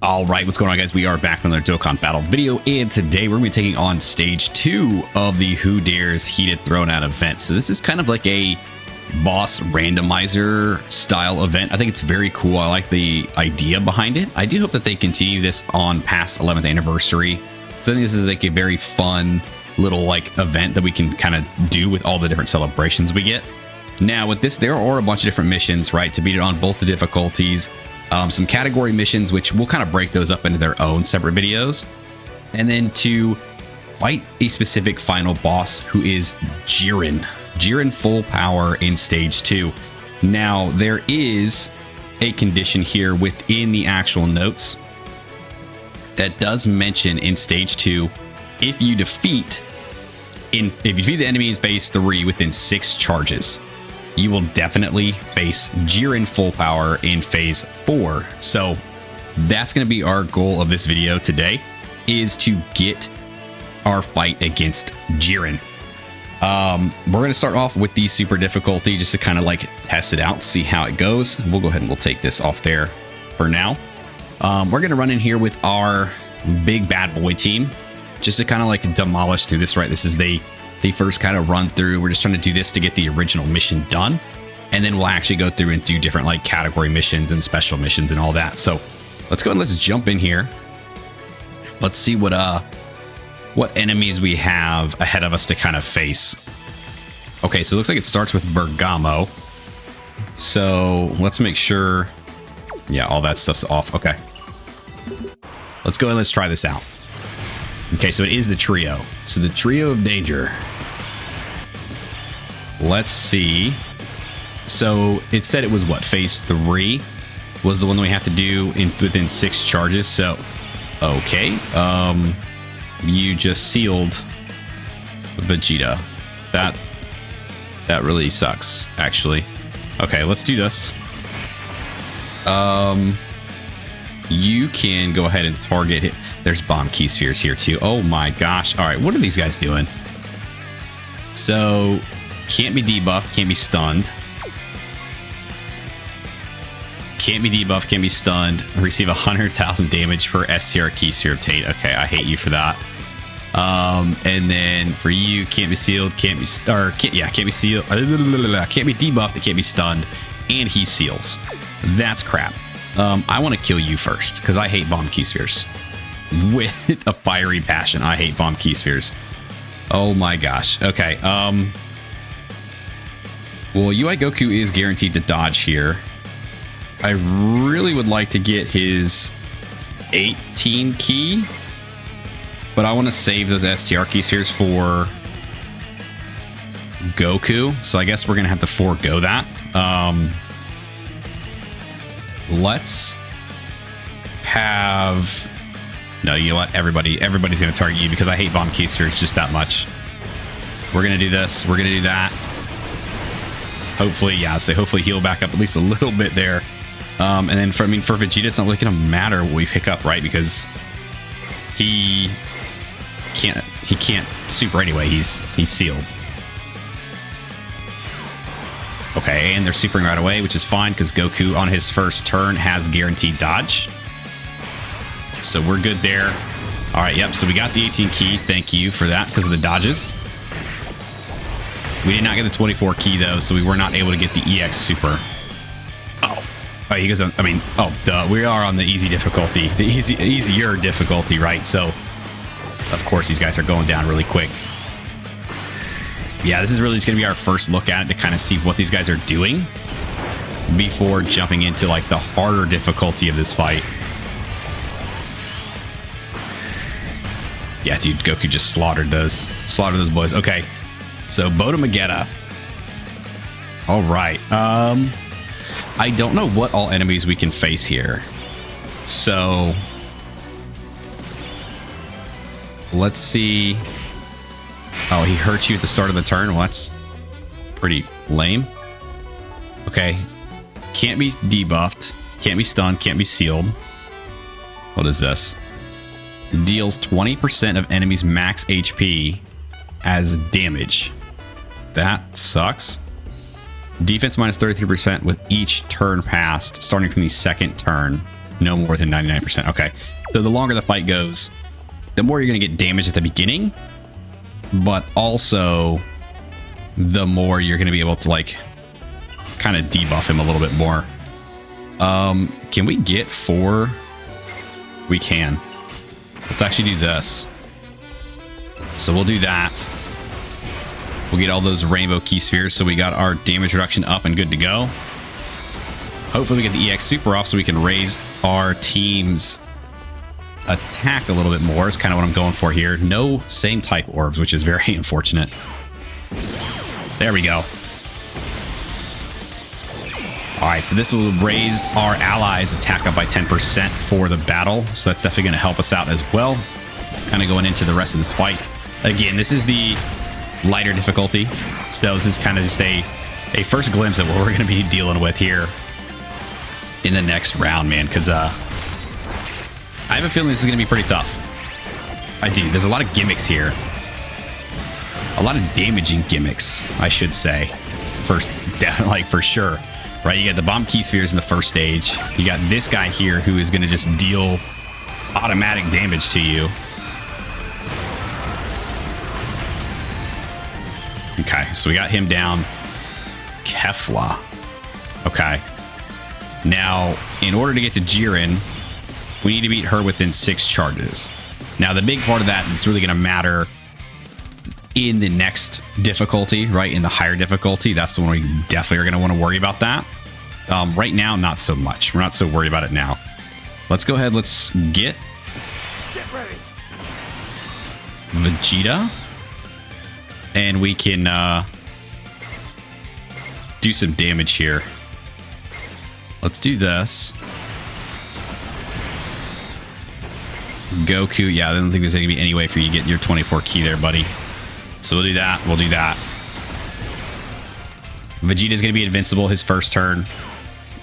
All right, what's going on, guys? We are back with another Dokkan battle video, and today we're going to be taking on stage 2 of the Who Dares Heated Throwdown event. So this is kind of like a boss randomizer style event. I think it's very cool. I like the idea behind it. I do hope that they continue this on past 11th anniversary. So I think this is like a very fun little like event that we can kind of do with all the different celebrations we get. Now with this, there are a bunch of different missions, right, to beat it on both the difficulties. Some category missions, which we'll kind of break those up into their own separate videos. And then to fight a specific final boss, who is Jiren. Jiren full power in stage 2. Now, there is a condition here within the actual notes that does mention in stage 2, if you defeat the enemy in phase 3 within 6 charges, you will definitely face Jiren full power in phase 4. So that's going to be our goal of this video today, is to get our fight against Jiren. We're going to start off with the super difficulty just to kind of like test it out, see how it goes. We'll go ahead and we'll take this off there for now. We're going to run in here with our big bad boy team just to kind of like demolish through this, right? This is the first kind of run through. We're just trying to do this to get the original mission done, and then we'll actually go through and do different like category missions and special missions and all that. So let's go and let's jump in here. Let's see what enemies we have ahead of us to kind of face. Okay, so it looks like it starts with Bergamo. So let's make sure, yeah, all that stuff's off. Okay, let's go and let's try this out. Okay, so it is the trio. So the trio of danger. Let's see. So it said it was what, phase 3 was the one that we have to do within 6 charges. So okay, you just sealed Vegeta. That really sucks, actually. Okay, let's do this. You can go ahead and target it. There's bomb key spheres here too. Oh my gosh. All right, what are these guys doing? So can't be debuffed, can't be stunned. Can't be debuffed, can't be stunned. Receive 100,000 damage per STR key sphere obtained. Okay, I hate you for that. And then for you, can't be sealed, can't be sealed, can't be debuffed, it can't be stunned, and he seals. That's crap. I want to kill you first because I hate bomb key spheres with a fiery passion. I hate bomb key spheres. Oh my gosh. Okay. Well, UI Goku is guaranteed to dodge here. I really would like to get his 18 key, but I want to save those STR key spheres for Goku. So I guess we're going to have to forego that. Let's have... No, you know what? Everybody's going to target you because I hate bomb key spheres just that much. We're going to do this. We're going to do that. Hopefully, yeah, so hopefully he'll back up at least a little bit there. And then for Vegeta, it's not really going to matter what we pick up, right? Because he can't super anyway. He's sealed. Okay, and they're supering right away, which is fine because Goku on his first turn has guaranteed dodge. So we're good there. All right, yep, so we got the 18 key. Thank you for that because of the dodges. We did not get the 24 key, though, so we were not able to get the EX super. Oh, you guys, I mean, oh, duh. We are on the easy difficulty, the easier difficulty, right? So, of course, these guys are going down really quick. Yeah, this is really just going to be our first look at it to kind of see what these guys are doing before jumping into, like, the harder difficulty of this fight. Yeah, dude, Goku just slaughtered those boys. Okay, so Boda Magetta. All right. I don't know what all enemies we can face here. So let's see. Oh, he hurt you at the start of the turn. Well, that's pretty lame. Okay. Can't be debuffed. Can't be stunned. Can't be sealed. What is this? Deals 20% of enemies' max HP as damage. That sucks. Defense minus 33% with each turn passed, starting from the second turn. No more than 99%. Okay. So the longer the fight goes, the more you're going to get damage at the beginning, but also the more you're going to be able to like kind of debuff him a little bit more. Can we get 4? We can. Let's actually do this. So we'll do that. We'll get all those rainbow key spheres, so we got our damage reduction up and good to go. Hopefully we get the EX super off so we can raise our team's attack a little bit more is kind of what I'm going for here. No same type orbs, which is very unfortunate. There we go. All right, so this will raise our allies' attack up by 10% for the battle. So that's definitely going to help us out as well. Kind of going into the rest of this fight. Again, this is the lighter difficulty. So this is kind of just a first glimpse at what we're going to be dealing with here in the next round, man. Because I have a feeling this is going to be pretty tough. I do. There's a lot of gimmicks here. A lot of damaging gimmicks, I should say. For sure. Right, you got the bomb key spheres in the first stage. You got this guy here who is going to just deal automatic damage to you. Okay, so we got him down. Kefla. Okay. Now, in order to get to Jiren, we need to beat her within 6 charges. Now, the big part of that that's really going to matter in the next difficulty, right? In the higher difficulty, that's the one we definitely are going to want to worry about that. Right now, not so much. We're not so worried about it now. Let's go ahead. Let's get ready. Vegeta. And we can do some damage here. Let's do this. Goku. Yeah, I don't think there's going to be any way for you to get your 24 key there, buddy. So we'll do that. We'll do that. Vegeta's going to be invincible his first turn.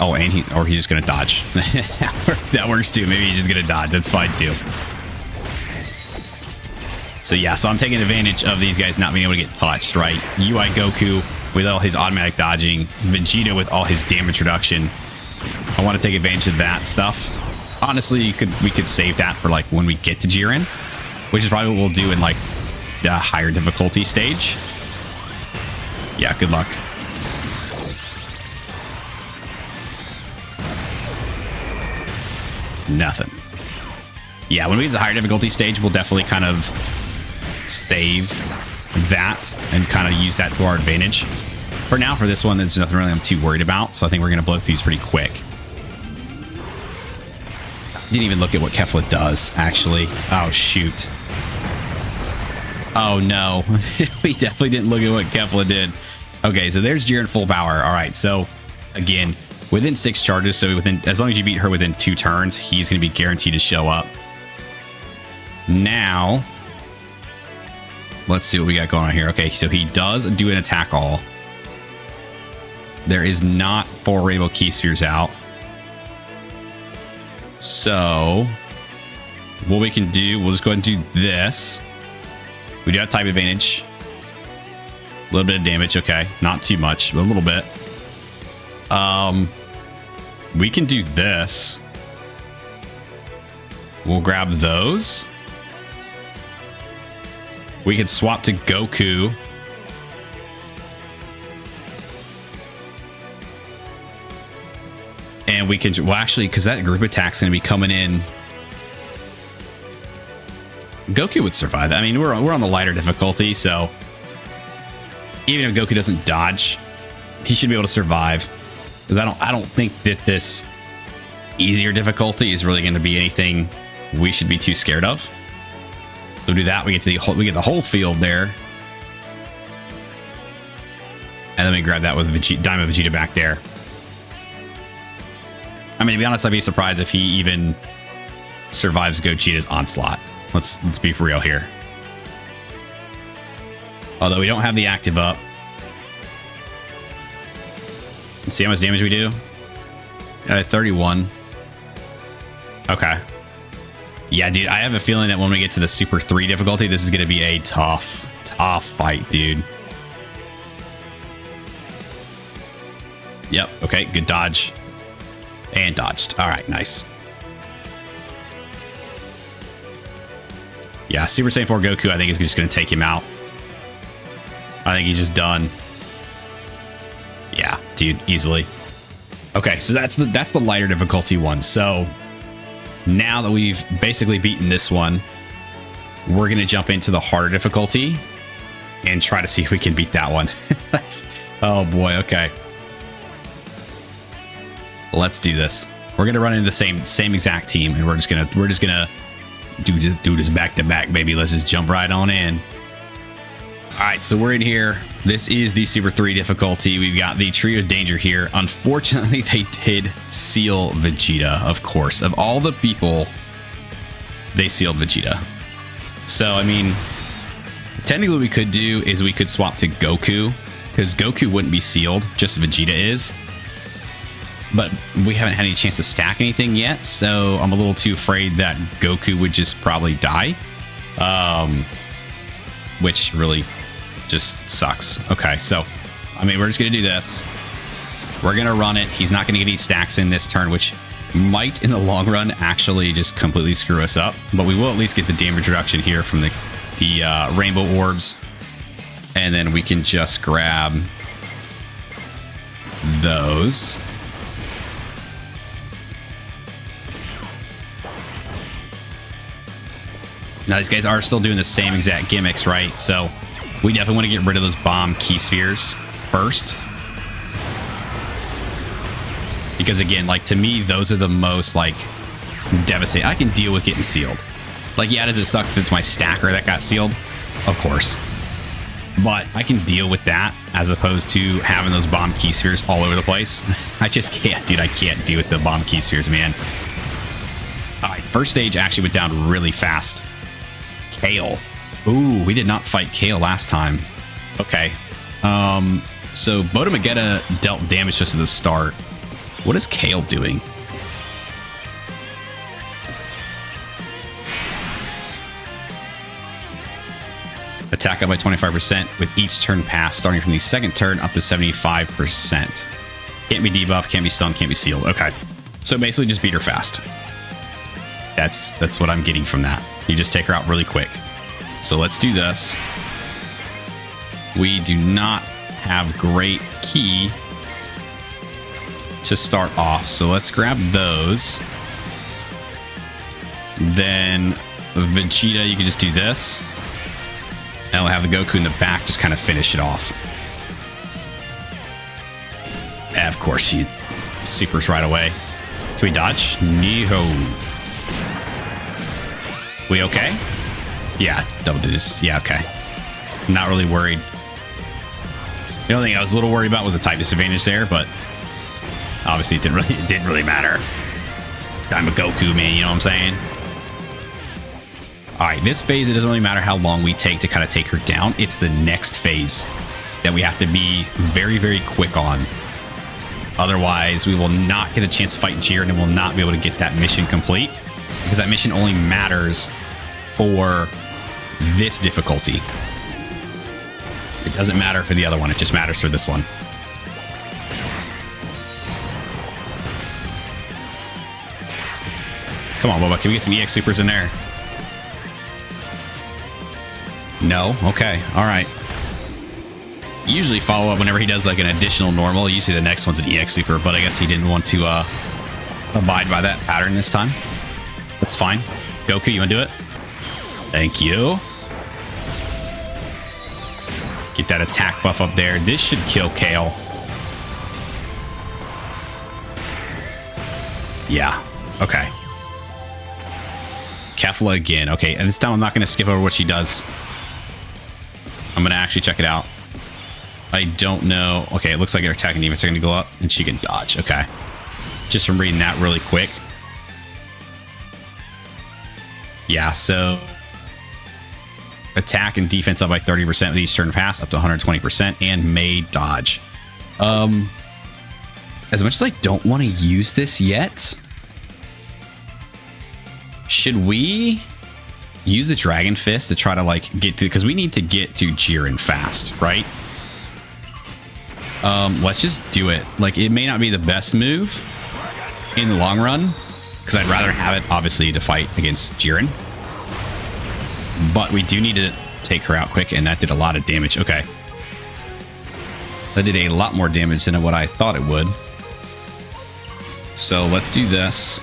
Oh, and he's just going to dodge. That works too. Maybe he's just going to dodge. That's fine too. So yeah, so I'm taking advantage of these guys not being able to get touched, right? UI Goku with all his automatic dodging. Vegeta with all his damage reduction. I want to take advantage of that stuff. Honestly, we could save that for like when we get to Jiren, which is probably what we'll do in like the higher difficulty stage. Yeah, good luck. Nothing. Yeah, when we get to the higher difficulty stage, we'll definitely kind of save that and kind of use that to our advantage. For now, for this one, there's nothing really I'm too worried about, so I think we're going to blow through these pretty quick. Didn't even look at what Kefla does, actually. Oh, shoot. Oh, no. We definitely didn't look at what Kefla did. Okay, so there's Jiren full power. All right, so again, within 6 charges, so as long as you beat her within 2 turns, he's going to be guaranteed to show up. Now, let's see what we got going on here. Okay, so he does do an attack all. There is not 4 rainbow key spheres out. So what we can do, we'll just go ahead and do this. We do have type advantage. A little bit of damage. Okay, not too much, but a little bit. We can do this. We'll grab those. We can swap to Goku. And we can, well, actually, because that group attack's going to be coming in. Goku would survive that. I mean, we're on the lighter difficulty, so even if Goku doesn't dodge, he should be able to survive. Because I don't think that this easier difficulty is really going to be anything we should be too scared of. So do that. We get the whole field there, and then we grab that with Vegeta, Diamond Vegeta back there. I mean, to be honest, I'd be surprised if he even survives Gogeta's onslaught. Let's be for real here. Although we don't have the active up. Let's see how much damage we do. 31. Okay. Yeah, dude, I have a feeling that when we get to the Super 3 difficulty, this is going to be a tough fight, dude. Yep. Okay, good dodge. And dodged. All right, nice. Yeah, Super Saiyan 4 Goku, I think, is just going to take him out. I think he's just done. Yeah, dude, easily. Okay, so that's the lighter difficulty one. So now that we've basically beaten this one, we're going to jump into the harder difficulty and try to see if we can beat that one. Oh boy, okay. Let's do this. We're going to run into the same exact team, and we're just going to do this back to back, baby. Let's just jump right on in. All right, so we're in here. This is the Super 3 difficulty. We've got the Trio of Danger here. Unfortunately, they did seal Vegeta, of course. Of all the people, they sealed Vegeta. So, I mean, technically what we could do is we could swap to Goku, because Goku wouldn't be sealed, just Vegeta is. But we haven't had any chance to stack anything yet, so I'm a little too afraid that Goku would just probably die. Which really just sucks. Okay, so, I mean, we're just going to do this. We're going to run it. He's not going to get any stacks in this turn, which might, in the long run, actually just completely screw us up. But we will at least get the damage reduction here from the rainbow orbs. And then we can just grab those. Now, these guys are still doing the same exact gimmicks, right? So we definitely want to get rid of those bomb key spheres first. Because, again, like, to me, those are the most, like, devastating. I can deal with getting sealed. Like, yeah, does it suck that it's my stacker that got sealed? Of course. But I can deal with that as opposed to having those bomb key spheres all over the place. I just can't, dude. I can't deal with the bomb key spheres, man. All right, first stage actually went down really fast. Kale. Ooh, we did not fight Kale last time. Okay. So Botamagetta dealt damage just at the start. What is Kale doing? Attack up by 25% with each turn pass, starting from the second turn up to 75%. Can't be debuffed, can't be stunned, can't be sealed. Okay. So basically just beat her fast. That's what I'm getting from that. You just take her out really quick. So let's do this. We do not have great key to start off, so let's grab those. Then Vegeta, you can just do this. And we'll have the Goku in the back just kind of finish it off. And of course, she supers right away. Can we dodge? No. We okay? Yeah, double digits. Yeah, okay. Not really worried. The only thing I was a little worried about was the type disadvantage there, but obviously it didn't really matter. I'm a Goku, man, you know what I'm saying? All right, this phase, it doesn't really matter how long we take to kind of take her down. It's the next phase that we have to be very, very quick on. Otherwise, we will not get a chance to fight Jiren and will not be able to get that mission complete, because that mission only matters for this difficulty. It doesn't matter for the other one. It just matters for this one. Come on, Boba. Can we get some EX Supers in there? No? Okay. All right. Usually follow up whenever he does like an additional normal. Usually the next one's an EX Super, but I guess he didn't want to abide by that pattern this time. That's fine. Goku, you want to do it? Thank you. Get that attack buff up there. This should kill Kale. Yeah. Okay. Kefla again. Okay, and this time I'm not going to skip over what she does. I'm going to actually check it out. I don't know. Okay, it looks like her attack and defense are going to go up, and she can dodge. Okay. Just from reading that really quick. Yeah, so attack and defense up by 30% with each turn pass, up to 120%, and may dodge. As much as I don't want to use this yet, should we use the Dragon Fist to try to like get to, because we need to get to Jiren fast, right? Let's just do it. Like, it may not be the best move in the long run, because I'd rather have it obviously to fight against Jiren. But we do need to take her out quick, and that did a lot of damage. Okay. That did a lot more damage than what I thought it would. So let's do this.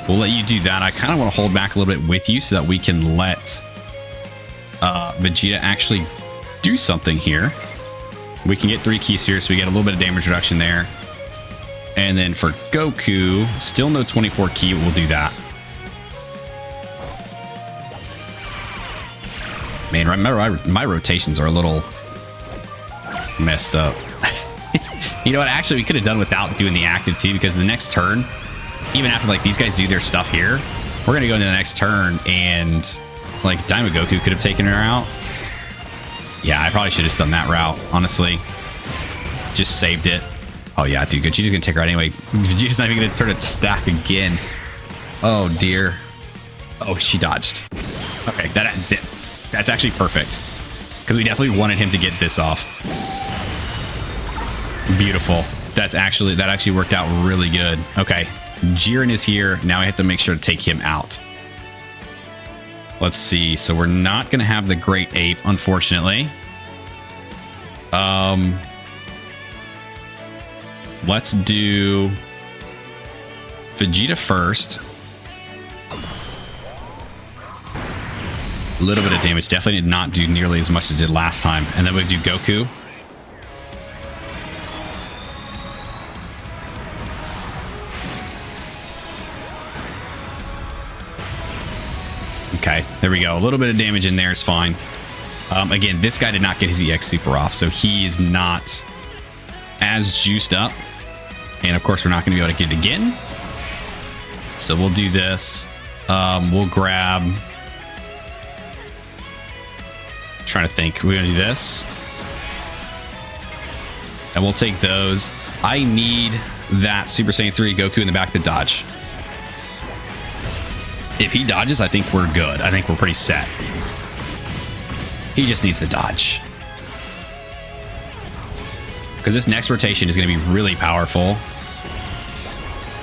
We'll let you do that. I kind of want to hold back a little bit with you so that we can let Vegeta actually do something here. We can get 3 keys here, so we get a little bit of damage reduction there. And then for Goku, still no 24 key, we'll do that. Man, my rotations are a little messed up. You know what? Actually, we could have done without doing the active too, because the next turn, even after like these guys do their stuff here, we're going to go into the next turn and like Daima Goku could have taken her out. Yeah, I probably should have just done that route, honestly. Just saved it. Oh yeah, dude, Vegeta's going to take her out anyway. Vegeta's not even going to turn it to stack again. Oh dear. Oh, she dodged. Okay, that's actually perfect, because we definitely wanted him to get this off. Beautiful. That actually worked out really good. Okay, Jiren is here. Now I have to make sure to take him out. Let's see. So we're not going to have the Great Ape, unfortunately. Let's do Vegeta first. A little bit of damage. Definitely did not do nearly as much as it did last time. And then we do Goku. Okay, there we go. A little bit of damage in there is fine. Again, this guy did not get his EX super off, so he is not as juiced up. And of course, we're not going to be able to get it again. So we'll do this. We'll grab... Trying to think. We're going to do this. And we'll take those. I need that Super Saiyan 3 Goku in the back to dodge. If he dodges, I think we're good. I think we're pretty set. He just needs to dodge. Because this next rotation is going to be really powerful.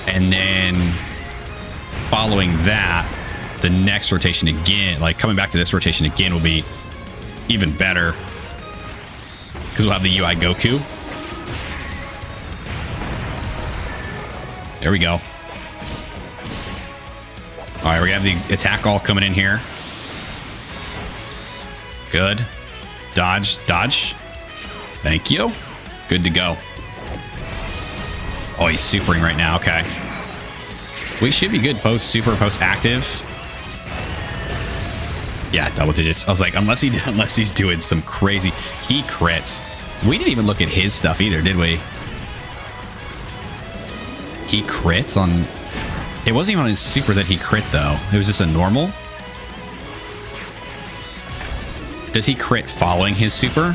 And then following that, the next rotation again, like coming back to this rotation again, will be even better. Because we'll have the UI Goku. There we go. All right, we have the attack all coming in here. Good. Dodge, dodge. Thank you. Good to go. Oh, he's supering right now. Okay. We should be good post-super, post-active. Yeah, double digits. I was like, unless he's doing some crazy... He crits. We didn't even look at his stuff either, did we? He crits on... It wasn't even on his super that he crit, though. It was just a normal. Does he crit following his super?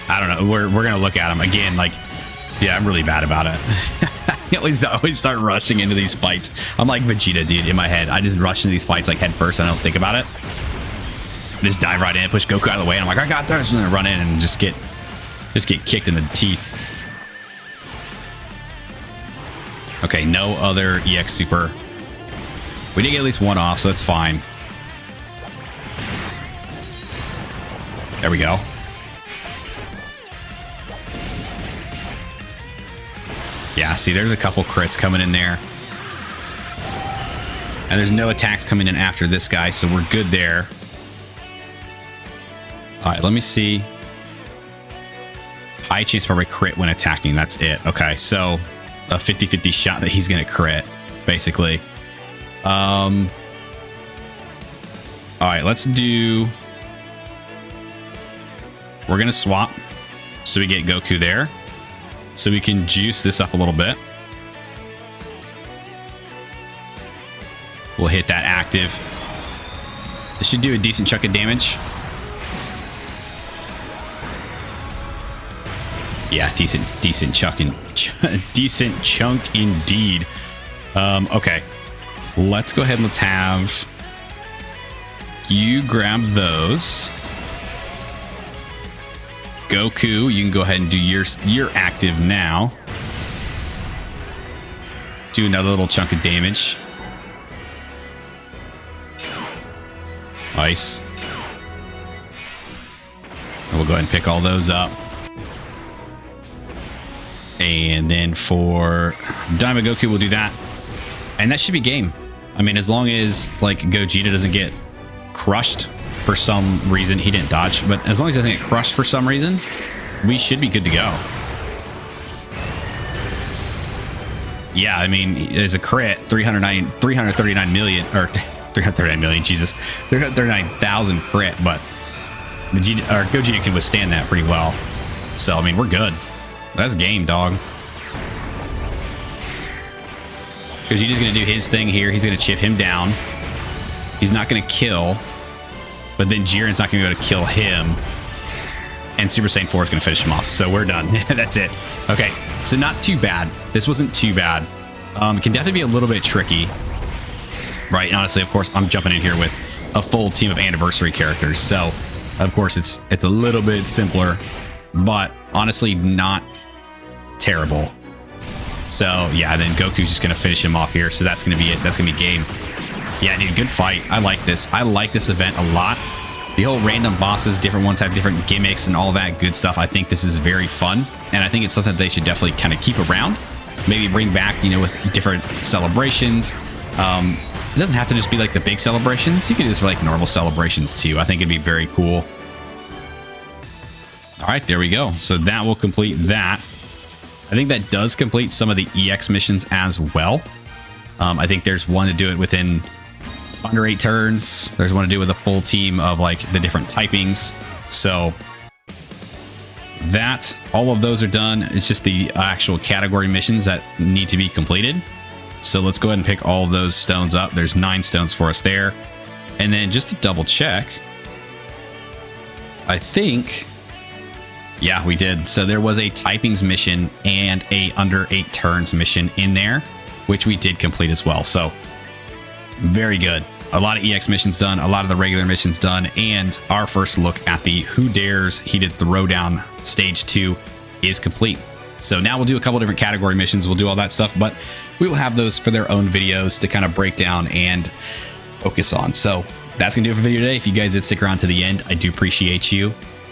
I don't know. We're going to look at him again. Like, yeah, I'm really bad about it. I always start rushing into these fights. I'm like Vegeta, dude, in my head. I just rush into these fights like head first. I don't think about it. I just dive right in, push Goku out of the way, and I'm like, I got this, and then run in and just get kicked in the teeth. Okay, no other EX super. We did get at least one off, so that's fine. There we go. Yeah, see, there's a couple crits coming in there. And there's no attacks coming in after this guy, so we're good there. All right, let me see. High chance for a crit when attacking. That's it. Okay, so a 50-50 shot that he's going to crit, basically. All right, let's do... We're going to swap so we get Goku there. So we can juice this up a little bit. We'll hit that active. This should do a decent chunk of damage. Yeah, decent chunk decent chunk indeed. Okay, let's go ahead and let's have you grab those. Goku, you can go ahead and do your active now. Do another little chunk of damage. Nice. We'll go ahead and pick all those up. And then for Diamond Goku, we'll do that. And that should be game. I mean, as long as like Gogeta doesn't get crushed for some reason. He didn't dodge, but as long as he doesn't get crushed for some reason, we should be good to go. Yeah, I mean, there's a crit, 339 million, or 339 million, Jesus, 339,000 crit, but Gogeta can withstand that pretty well. So, I mean, we're good. That's game, dog. Gogeta's going to do his thing here. He's going to chip him down. He's not going to kill, but then Jiren's not going to be able to kill him. And Super Saiyan 4 is going to finish him off. So we're done. That's it. Okay, so not too bad. This wasn't too bad. It can definitely be a little bit tricky. Right, and honestly, of course, I'm jumping in here with a full team of anniversary characters. So, of course, it's a little bit simpler, but honestly, not terrible. So, yeah, then Goku's just going to finish him off here. So that's going to be it. That's going to be game. Yeah, dude, good fight. I like this. I like this event a lot. The whole random bosses, different ones have different gimmicks and all that good stuff. I think this is very fun, and I think it's something they should definitely kind of keep around. Maybe bring back, you know, with different celebrations. It doesn't have to just be like the big celebrations. You could do this for like normal celebrations too. I think it'd be very cool. All right, there we go. So that will complete that. I think that does complete some of the EX missions as well. I think there's one to do it within under 8 turns. There's one to do with a full team of like the different typings. So that, all of those are done. It's just the actual category missions that need to be completed. So let's go ahead and pick all of those stones up. There's 9 stones for us there. And then just to double check, I think, yeah, we did. So there was a typings mission and a under 8 turns mission in there, which we did complete as well. So very good. A lot of EX missions done, a lot of the regular missions done, and our first look at the Who Dares Heated Throwdown Stage 2 is complete. So now we'll do a couple different category missions. We'll do all that stuff, but we will have those for their own videos to kind of break down and focus on. So that's going to do it for the video today. If you guys did stick around to the end, I do appreciate you.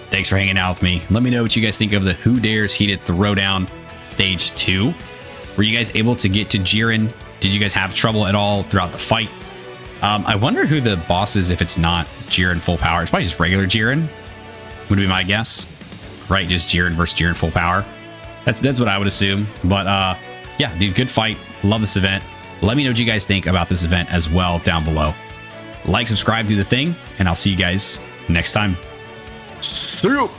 Thanks for hanging out with me. Let me know what you guys think of the Who Dares Heated Throwdown Stage 2. Were you guys able to get to Jiren? Did you guys have trouble at all throughout the fight? I wonder who the boss is if it's not Jiren full power. It's probably just regular Jiren, would be my guess. Right, just Jiren versus Jiren full power. That's what I would assume. But yeah, dude, good fight. Love this event. Let me know what you guys think about this event as well down below. Like, subscribe, do the thing, and I'll see you guys next time. See you.